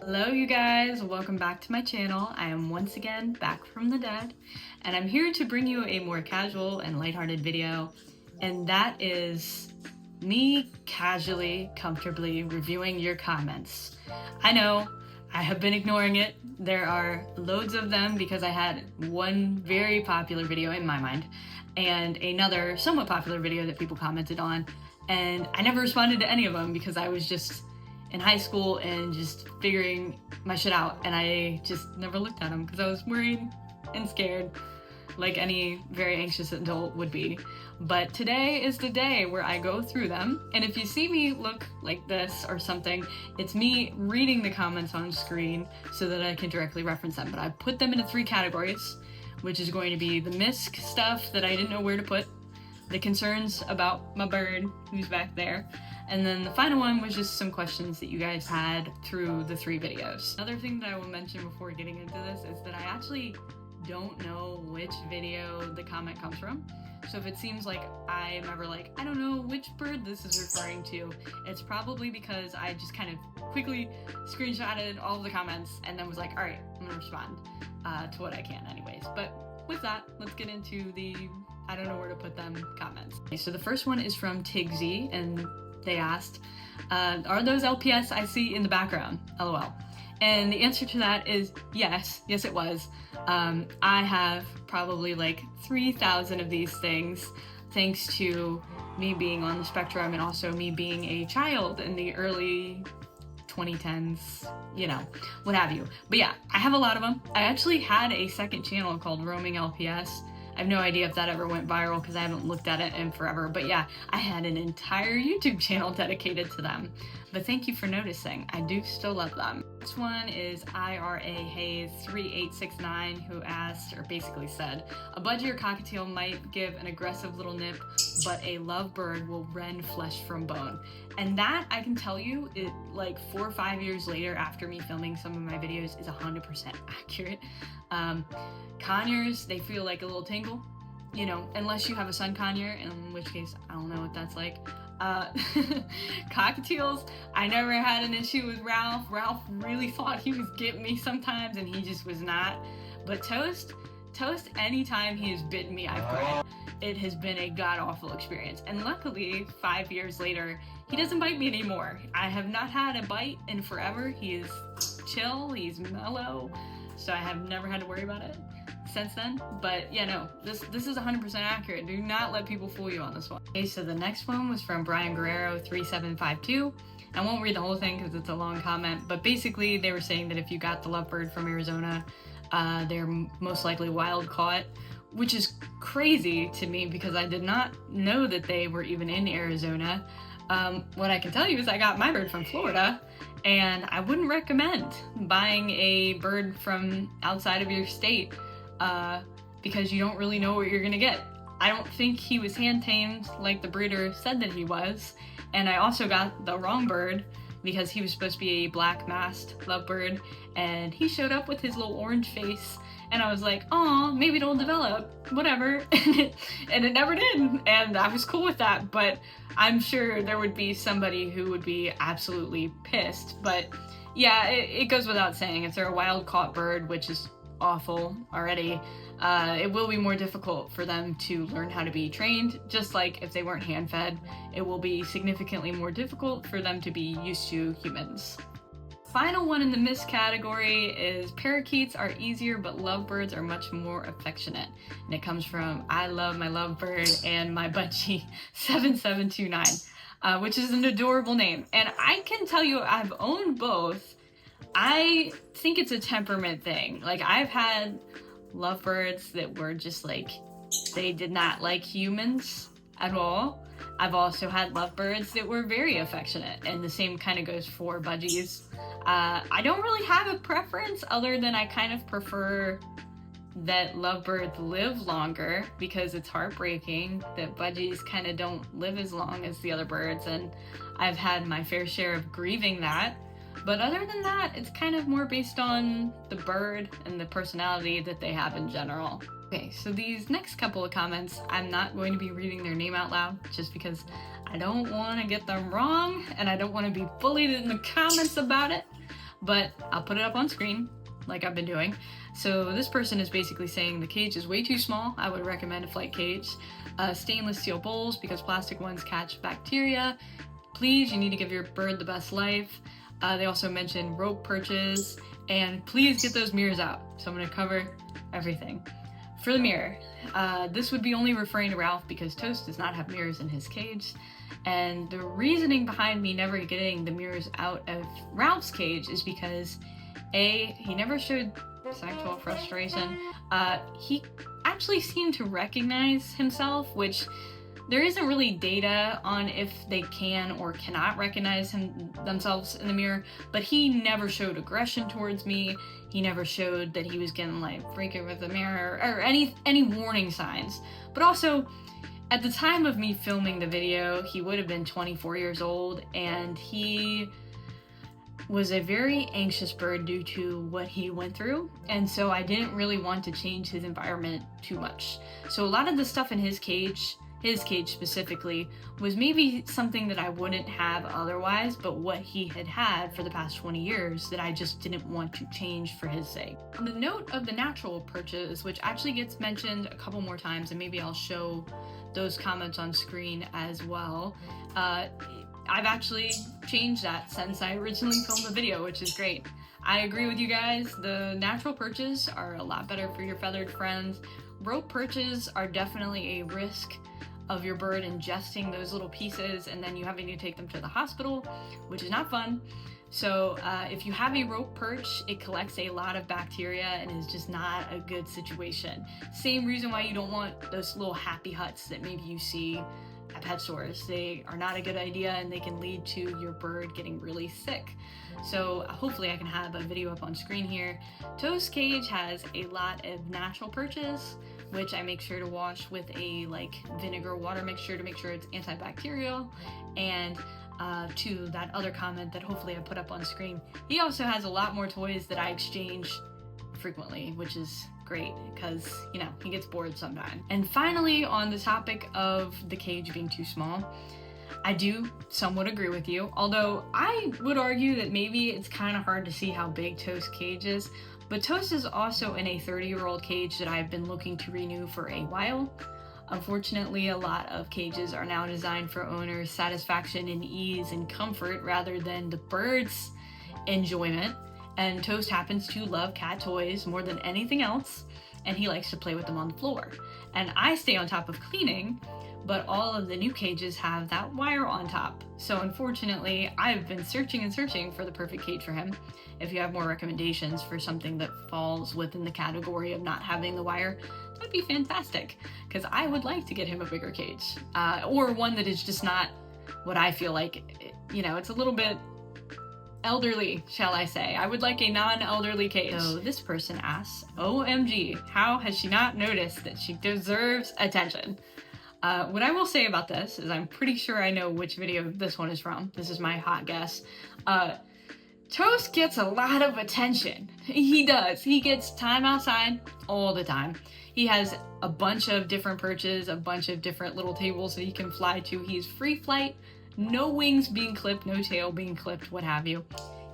Hello you guys, welcome back to my channel. I am once again back from the dead, and I'm here to bring you a more casual and lighthearted video, and that is me casually, comfortably reviewing your comments. I know, I have been ignoring it. There are loads of them because I had one very popular video in my mind, and another somewhat popular video that people commented on, and I never responded to any of them because I was just in high school and just figuring my shit out, and I just never looked at them because I was worried and scared like any very anxious adult would be. But today is the day where I go through them, and if you see me look like this or something, it's me reading the comments on screen so that I can directly reference them. But I put them into 3 categories, which is going to be the misc stuff that I didn't know where to put, the concerns about my bird who's back there, and then the final one was just some questions that you guys had through the 3 videos. Another thing that I will mention before getting into this is that I actually don't know which video the comment comes from. So if it seems like I'm ever like, I don't know which bird this is referring to, it's probably because I just kind of quickly screenshotted all of the comments and then was like, all right, I'm gonna respond to what I can anyways. But with that, let's get into the I don't know where to put them comments. Okay, so the first one is from Tigsy, and they asked, are those LPS I see in the background? LOL. And the answer to that is yes. Yes, it was. I have probably like 3,000 of these things, thanks to me being on the spectrum and also me being a child in the early 2010s, you know, what have you. But yeah, I have a lot of them. I actually had a second channel called Roaming LPS. I have no idea if that ever went viral because I haven't looked at it in forever, but yeah, I had an entire YouTube channel dedicated to them. But thank you for noticing. I do still love them. This one is IRA Hayes 3869, who asked, or basically said, a budgie or cockatiel might give an aggressive little nip, but a lovebird will rend flesh from bone. And that, I can tell you, it like 4 or 5 years later after me filming some of my videos, is 100% accurate. Conures, they feel like a little tingle, you know, unless you have a sun conure, in which case I don't know what that's like. Cockatiels, I never had an issue with Ralph. Ralph really thought he was getting me sometimes, and he just was not. But Toast, anytime he has bitten me, I've cried. It has been a god-awful experience. And luckily, 5 years later, he doesn't bite me anymore. I have not had a bite in forever. He is chill, he's mellow, so I have never had to worry about it since then. But yeah, no, this is 100% accurate. Do not let people fool you on this one. Okay, so the next one was from Brian Guerrero 3752. I won't read the whole thing because it's a long comment, but basically they were saying that if you got the lovebird from Arizona, they're most likely wild caught, which is crazy to me because I did not know that they were even in Arizona. What I can tell you is I got my bird from Florida, and I wouldn't recommend buying a bird from outside of your state because you don't really know what you're gonna get. I don't think he was hand-tamed like the breeder said that he was, and I also got the wrong bird because he was supposed to be a black masked lovebird, and he showed up with his little orange face, and I was like, oh, maybe it'll develop, whatever, and it never did, and I was cool with that. But I'm sure there would be somebody who would be absolutely pissed. But yeah, it goes without saying, if they're a wild caught bird, which is awful already, it will be more difficult for them to learn how to be trained. Just like if they weren't hand fed, it will be significantly more difficult for them to be used to humans. Final one in the miss category is parakeets are easier, but lovebirds are much more affectionate. And it comes from I love my lovebird and my budgie 7729, which is an adorable name. And I can tell you I've owned both. I think it's a temperament thing. Like, I've had lovebirds that were just like, they did not like humans at all. I've also had lovebirds that were very affectionate, and the same kind of goes for budgies. I don't really have a preference other than I kind of prefer that lovebirds live longer because it's heartbreaking that budgies kind of don't live as long as the other birds, and I've had my fair share of grieving that. But other than that, it's kind of more based on the bird and the personality that they have in general. Okay, so these next couple of comments, I'm not going to be reading their name out loud just because I don't want to get them wrong and I don't want to be bullied in the comments about it. but I'll put it up on screen like I've been doing. So this person is basically saying the cage is way too small. I would recommend a flight cage. Stainless steel bowls because plastic ones catch bacteria. Please, you need to give your bird the best life. They also mentioned rope perches, and please get those mirrors out. So I'm gonna cover everything. For the mirror, this would be only referring to Ralph because Toast does not have mirrors in his cage. And the reasoning behind me never getting the mirrors out of Ralph's cage is because he never showed sexual frustration. He actually seemed to recognize himself, which there isn't really data on if they can or cannot recognize themselves in the mirror, but he never showed aggression towards me. He never showed that he was getting like freaking with the mirror or any warning signs. But also, at the time of me filming the video, he would have been 24 years old, and he was a very anxious bird due to what he went through, and so I didn't really want to change his environment too much. So a lot of the stuff in his cage specifically, was maybe something that I wouldn't have otherwise, but what he had for the past 20 years that I just didn't want to change for his sake. On the note of the natural perches, which actually gets mentioned a couple more times, and maybe I'll show those comments on screen as well, I've actually changed that since I originally filmed the video, which is great. I agree with you guys, the natural perches are a lot better for your feathered friends. Rope perches are definitely a risk of your bird ingesting those little pieces and then you having to take them to the hospital, which is not fun. So if you have a rope perch, it collects a lot of bacteria and is just not a good situation. Same reason why you don't want those little happy huts that maybe you see at pet stores. They are not a good idea and they can lead to your bird getting really sick. So hopefully I can have a video up on screen here. Toast cage has a lot of natural perches, which I make sure to wash with a vinegar water mixture to make sure it's antibacterial. And to that other comment that hopefully I put up on screen, he also has a lot more toys that I exchange frequently, which is great because, you know, he gets bored sometimes. And finally, on the topic of the cage being too small, I do somewhat agree with you, although I would argue that maybe it's kind of hard to see how big Toast's cage is, but Toast is also in a 30-year-old cage that I've been looking to renew for a while. Unfortunately, a lot of cages are now designed for owners' satisfaction and ease and comfort rather than the bird's enjoyment, and Toast happens to love cat toys more than anything else, and he likes to play with them on the floor. And I stay on top of cleaning, but all of the new cages have that wire on top. So unfortunately, I've been searching and searching for the perfect cage for him. If you have more recommendations for something that falls within the category of not having the wire, that'd be fantastic, because I would like to get him a bigger cage, or one that is just not what I feel like, you know, it's a little bit elderly, shall I say. I would like a non-elderly cage. So this person asks, OMG, how has she not noticed that she deserves attention? What I will say about this is I'm pretty sure I know which video this one is from. This is my hot guess. Toast gets a lot of attention. He does. He gets time outside all the time. He has a bunch of different perches, a bunch of different little tables that he can fly to. He's free flight, no wings being clipped, no tail being clipped, what have you.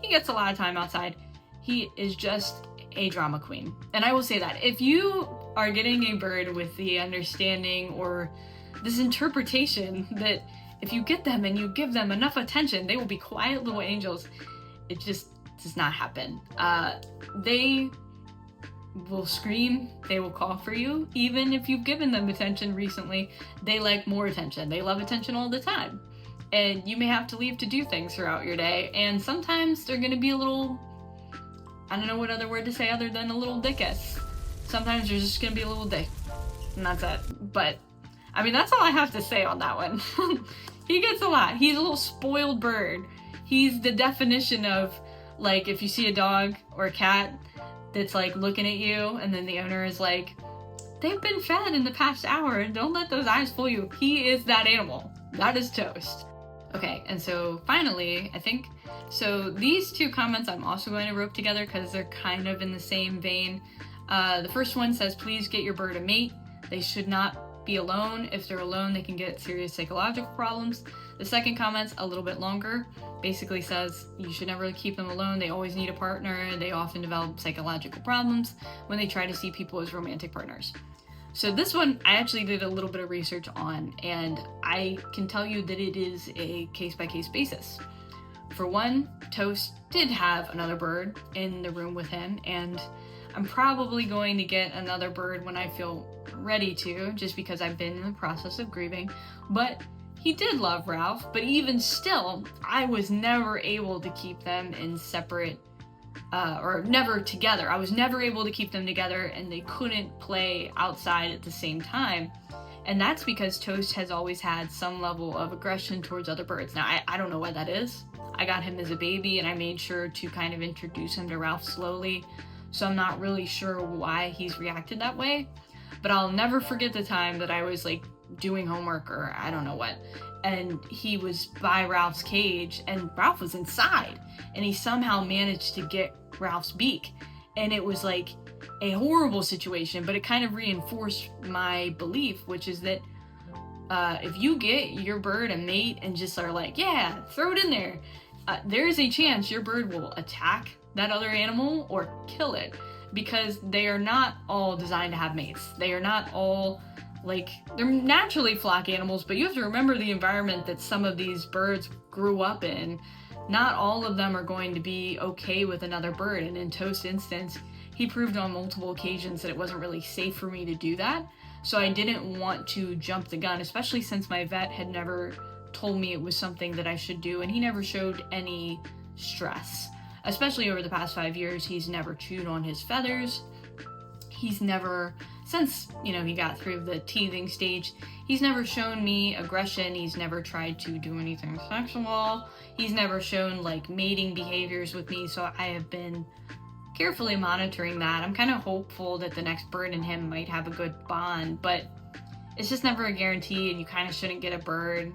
He gets a lot of time outside. He is just a drama queen. And I will say that if you are getting a bird with the understanding or this interpretation that if you get them and you give them enough attention, they will be quiet little angels, it just does not happen. They will scream, they will call for you, even if you've given them attention recently. They like more attention. They love attention all the time. And you may have to leave to do things throughout your day, and sometimes they're gonna be a little, I don't know what other word to say other than a little dickus. Sometimes there's just gonna be a little dick, and that's it. But, I mean, that's all I have to say on that one. He gets a lot. He's a little spoiled bird. He's the definition of, like, if you see a dog or a cat that's, like, looking at you, and then the owner is like, they've been fed in the past hour, don't let those eyes fool you. He is that animal. That is Toast. Okay, and so finally, I think, so these two comments I'm also going to rope together because they're kind of in the same vein. The first one says, please get your bird a mate. They should not be alone. If they're alone, they can get serious psychological problems. The second comment's a little bit longer. basically says you should never keep them alone. They always need a partner. They often develop psychological problems when they try to see people as romantic partners. So this one I actually did a little bit of research on, and I can tell you that it is a case-by-case basis. For one, Toast did have another bird in the room with him, and I'm probably going to get another bird when I feel ready to, just because I've been in the process of grieving. But he did love Ralph, but even still, I was never able to keep them in separate, or never together. I was never able to keep them together, and they couldn't play outside at the same time. And that's because Toast has always had some level of aggression towards other birds. Now, I don't know why that is. I got him as a baby, and I made sure to kind of introduce him to Ralph slowly, so I'm not really sure why he's reacted that way. But I'll never forget the time that I was like doing homework or I don't know what, and he was by Ralph's cage, and Ralph was inside, and he somehow managed to get Ralph's beak, and it was like a horrible situation, but it kind of reinforced my belief, which is that if you get your bird a mate and just are like, yeah, throw it in there, there is a chance your bird will attack that other animal or kill it, because they are not all designed to have mates. They are not all like, they're naturally flock animals, but you have to remember the environment that some of these birds grew up in. Not all of them are going to be okay with another bird, and in Toast's instance, he proved on multiple occasions that it wasn't really safe for me to do that. So I didn't want to jump the gun, especially since my vet had never told me it was something that I should do, and he never showed any stress. Especially over the past 5 years, he's never chewed on his feathers. He's never, since, you know, he got through the teething stage, he's never shown me aggression. He's never tried to do anything sexual. He's never shown like mating behaviors with me, so I have been carefully monitoring that. I'm kind of hopeful that the next bird and him might have a good bond, but it's just never a guarantee, and you kind of shouldn't get a bird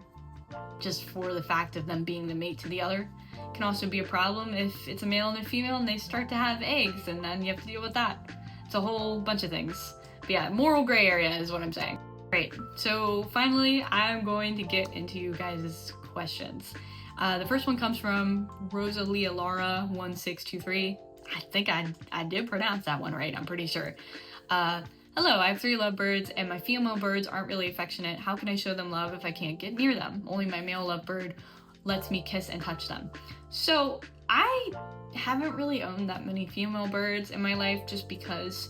just for the fact of them being the mate to the other. It can also be a problem if it's a male and a female and they start to have eggs, and then you have to deal with that. It's a whole bunch of things. But yeah, moral gray area is what I'm saying. Great, so finally I'm going to get into you guys' questions. The first one comes from Rosalia Laura 1623. I think I did pronounce that one right, I'm pretty sure. Hello, I have 3 lovebirds, and my female birds aren't really affectionate. How can I show them love if I can't get near them? Only my male lovebird lets me kiss and touch them. So I haven't really owned that many female birds in my life, just because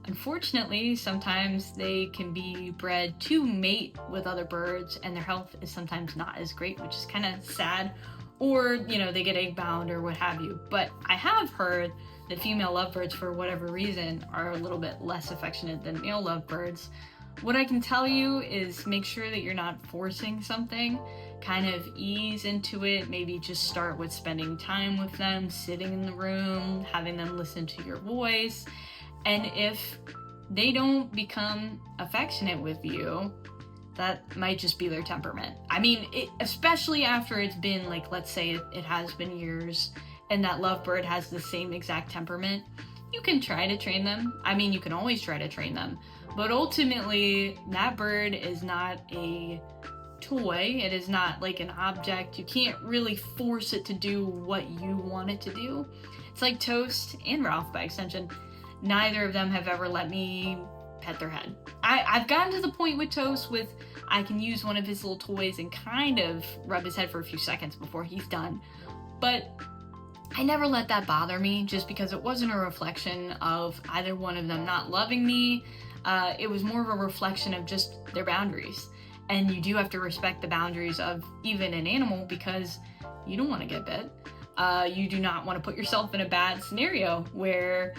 unfortunately sometimes they can be bred to mate with other birds, and their health is sometimes not as great, which is kind of sad. Or, you know, they get egg bound or what have you. But I have heard that female lovebirds, for whatever reason, are a little bit less affectionate than male lovebirds. What I can tell you is make sure that you're not forcing something. Kind of ease into it. Maybe just start with spending time with them, sitting in the room, having them listen to your voice. And if they don't become affectionate with you, that might just be their temperament. I mean, especially after it's been, like, let's say it has been years, and that lovebird has the same exact temperament, you can try to train them. I mean, you can always try to train them. But ultimately, that bird is not a toy. It is not like an object. You can't really force it to do what you want it to do. It's like Toast and Ralph, by extension. Neither of them have ever let me pet their head. I've gotten to the point with Toast with I can use one of his little toys and kind of rub his head for a few seconds before he's done. But I never let that bother me, just because it wasn't a reflection of either one of them not loving me. It was more of a reflection of just their boundaries. And you do have to respect the boundaries of even an animal, because you don't want to get bit. You do not want to put yourself in a bad scenario where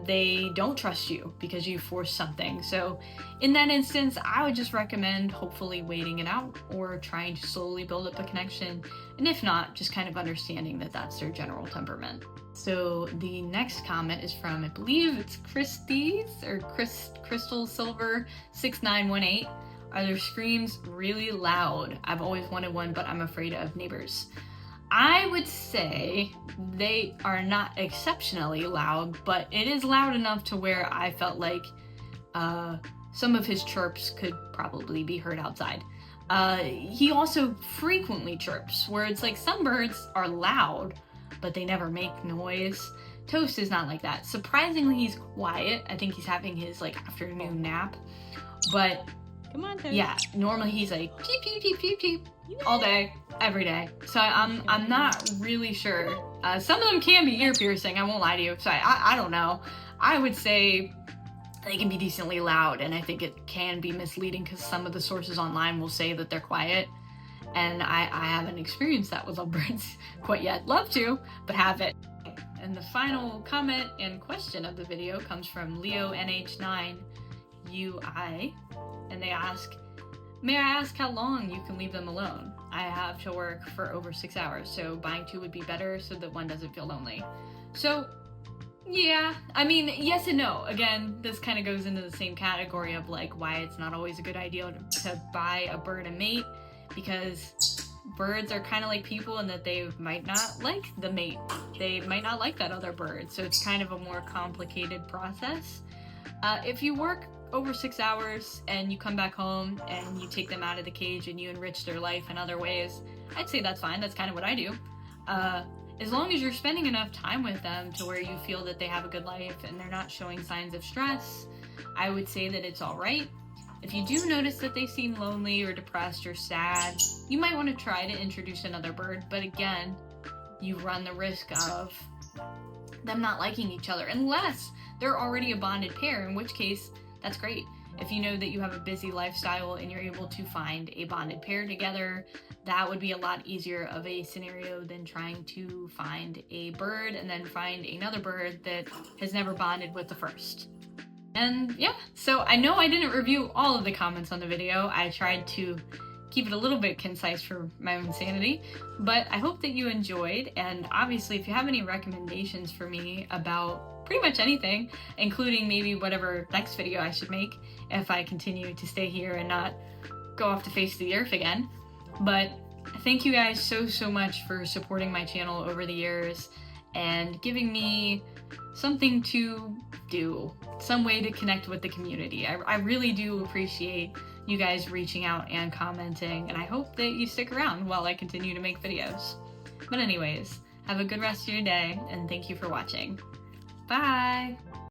they don't trust you because you forced something. So in that instance, I would just recommend hopefully waiting it out or trying to slowly build up a connection. And if not, just kind of understanding that that's their general temperament. So the next comment is from, I believe it's Christie's or Crystal Silver 6918. Are their screams really loud? I've always wanted one, but I'm afraid of neighbors. I would say they are not exceptionally loud, but it is loud enough to where I felt like some of his chirps could probably be heard outside. He also frequently chirps, where it's like some birds are loud, but they never make noise. Toast is not like that. Surprisingly, he's quiet. I think he's having his like afternoon nap. But come on, Toast. Yeah, normally he's like peep peep peep peep peep all day, every day. So I'm not really sure. Some of them can be ear piercing. I won't lie to you. So I don't know. I would say they can be decently loud, and I think it can be misleading because some of the sources online will say that they're quiet, and I haven't experienced that with lovebirds quite yet. Love to, but haven't. And the final comment and question of the video comes from LeoNH9UI, and they ask, may I ask how long you can leave them alone? I have to work for over 6 hours, so buying 2 would be better so that one doesn't feel lonely. So, yeah, I mean, yes and no. Again, this kind of goes into the same category of like why it's not always a good idea to buy a bird a mate, because birds are kind of like people in that they might not like the mate. They might not like that other bird, so it's kind of a more complicated process. If you work over 6 hours and you come back home and you take them out of the cage and you enrich their life in other ways, I'd say that's fine. That's kind of what I do. As long as you're spending enough time with them to where you feel that they have a good life and they're not showing signs of stress, I would say that it's all right. If you do notice that they seem lonely or depressed or sad, you might want to try to introduce another bird, but again, you run the risk of them not liking each other unless they're already a bonded pair, in which case, that's great. If you know that you have a busy lifestyle and you're able to find a bonded pair together, that would be a lot easier of a scenario than trying to find a bird and then find another bird that has never bonded with the first. And yeah, so I know I didn't review all of the comments on the video. I tried to keep it a little bit concise for my own sanity, but I hope that you enjoyed. And obviously, if you have any recommendations for me about pretty much anything, including maybe whatever next video I should make if I continue to stay here and not go off the face of the earth again. But thank you guys so much for supporting my channel over the years and giving me something to do, some way to connect with the community. I really do appreciate you guys reaching out and commenting, and I hope that you stick around while I continue to make videos. But anyways, have a good rest of your day, and thank you for watching. Bye!